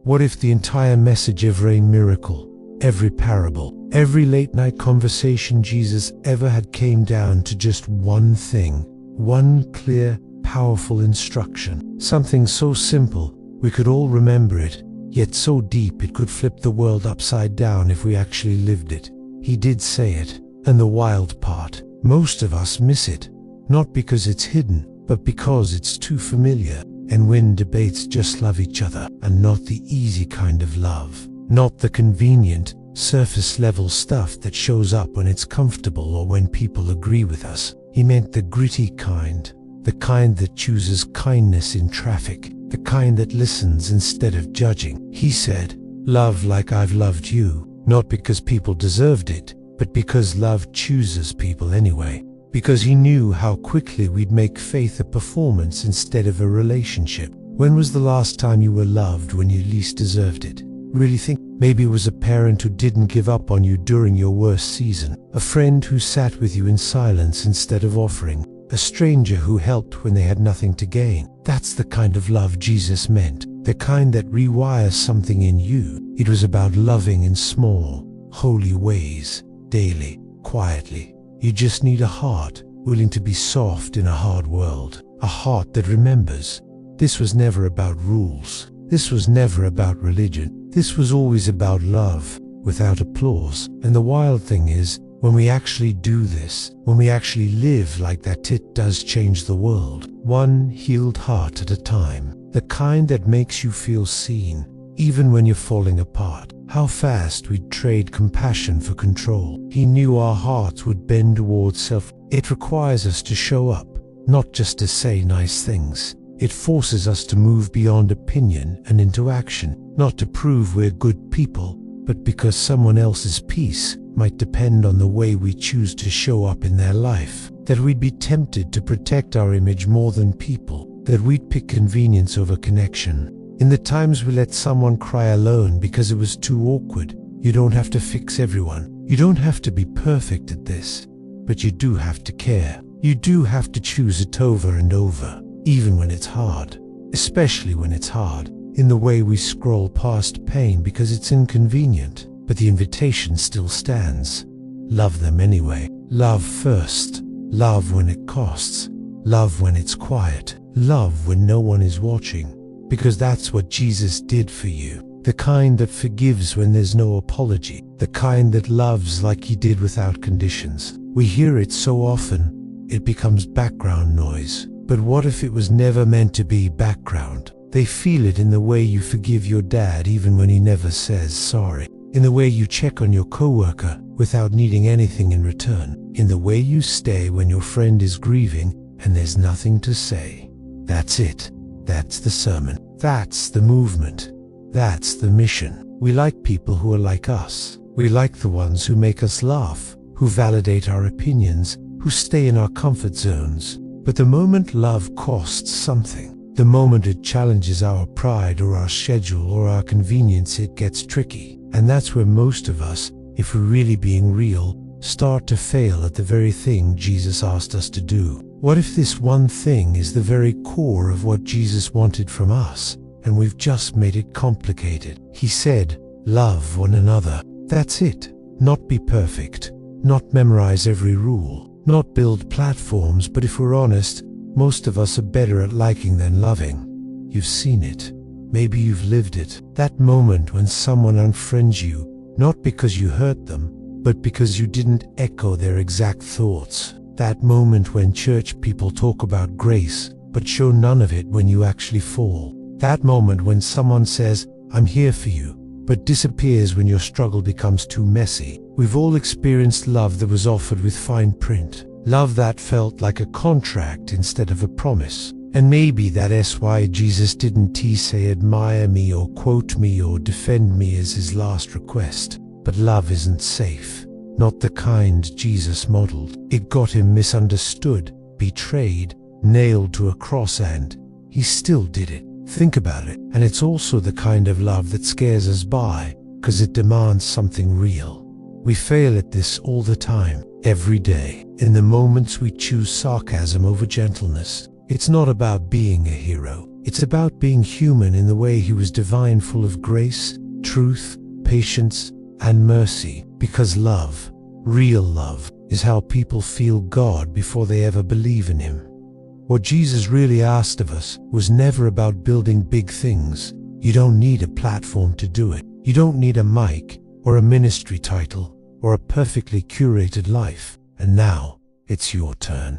What if the entire message of every miracle, every parable, every late-night conversation Jesus ever had came down to just one thing, one clear, powerful instruction, something so simple we could all remember it, yet so deep it could flip the world upside down if we actually lived it. He did say it, and the wild part, most of us miss it, not because it's hidden, but because it's too familiar, and win debates just love each other, and not the easy kind of love, not the convenient, surface-level stuff that shows up when it's comfortable or when people agree with us. He meant the gritty kind, the kind that chooses kindness in traffic, the kind that listens instead of judging. He said, "Love like I've loved you," not because people deserved it, but because love chooses people anyway. Because he knew how quickly we'd make faith a performance instead of a relationship. When was the last time you were loved when you least deserved it? Really think. Maybe it was a parent who didn't give up on you during your worst season, a friend who sat with you in silence instead of offering, a stranger who helped when they had nothing to gain. That's the kind of love Jesus meant, the kind that rewires something in you. It was about loving in small, holy ways, daily, quietly. You just need a heart willing to be soft in a hard world, a heart that remembers. This was never about rules. This was never about religion. This was always about love, without applause. And the wild thing is, when we actually do this, when we actually live like that, it does change the world. One healed heart at a time. The kind that makes you feel seen, even when you're falling apart. How fast we'd trade compassion for control. He knew our hearts would bend towards self. It requires us to show up, not just to say nice things. It forces us to move beyond opinion and into action, not to prove we're good people, but because someone else's peace might depend on the way we choose to show up in their life. That we'd be tempted to protect our image more than people. That we'd pick convenience over connection. In the times we let someone cry alone because it was too awkward, you don't have to fix everyone. You don't have to be perfect at this, but you do have to care. You do have to choose it over and over, even when it's hard. Especially when it's hard, in the way we scroll past pain because it's inconvenient. But the invitation still stands. Love them anyway. Love first. Love when it costs. Love when it's quiet. Love when no one is watching. Because that's what Jesus did for you. The kind that forgives when there's no apology. The kind that loves like he did without conditions. We hear it so often, it becomes background noise. But what if it was never meant to be background? They feel it in the way you forgive your dad even when he never says sorry. In the way you check on your coworker without needing anything in return. In the way you stay when your friend is grieving and there's nothing to say. That's it. That's the sermon. That's the movement. That's the mission. We like people who are like us. We like the ones who make us laugh, who validate our opinions, who stay in our comfort zones. But the moment love costs something, the moment it challenges our pride or our schedule or our convenience, it gets tricky. And that's where most of us, if we're really being real, start to fail at the very thing Jesus asked us to do. What if this one thing is the very core of what Jesus wanted from us, and we've just made it complicated? He said, love one another. That's it. Not be perfect. Not memorize every rule. Not build platforms, but if we're honest, most of us are better at liking than loving. You've seen it. Maybe you've lived it. That moment when someone unfriends you, not because you hurt them, but because you didn't echo their exact thoughts. That moment when church people talk about grace, but show none of it when you actually fall. That moment when someone says, I'm here for you, but disappears when your struggle becomes too messy. We've all experienced love that was offered with fine print. Love that felt like a contract instead of a promise. And maybe that's why Jesus didn't say admire me or quote me or defend me as his last request. But love isn't safe. Not the kind Jesus modeled. It got him misunderstood, betrayed, nailed to a cross, and he still did it. Think about it. And it's also the kind of love that scares us by, because it demands something real. We fail at this all the time, every day. In the moments we choose sarcasm over gentleness. It's not about being a hero. It's about being human in the way he was divine, full of grace, truth, patience, and mercy, because love, real love, is how people feel God before they ever believe in him. What Jesus really asked of us was never about building big things. You don't need a platform to do it. You don't need a mic or a ministry title or a perfectly curated life. And now it's your turn.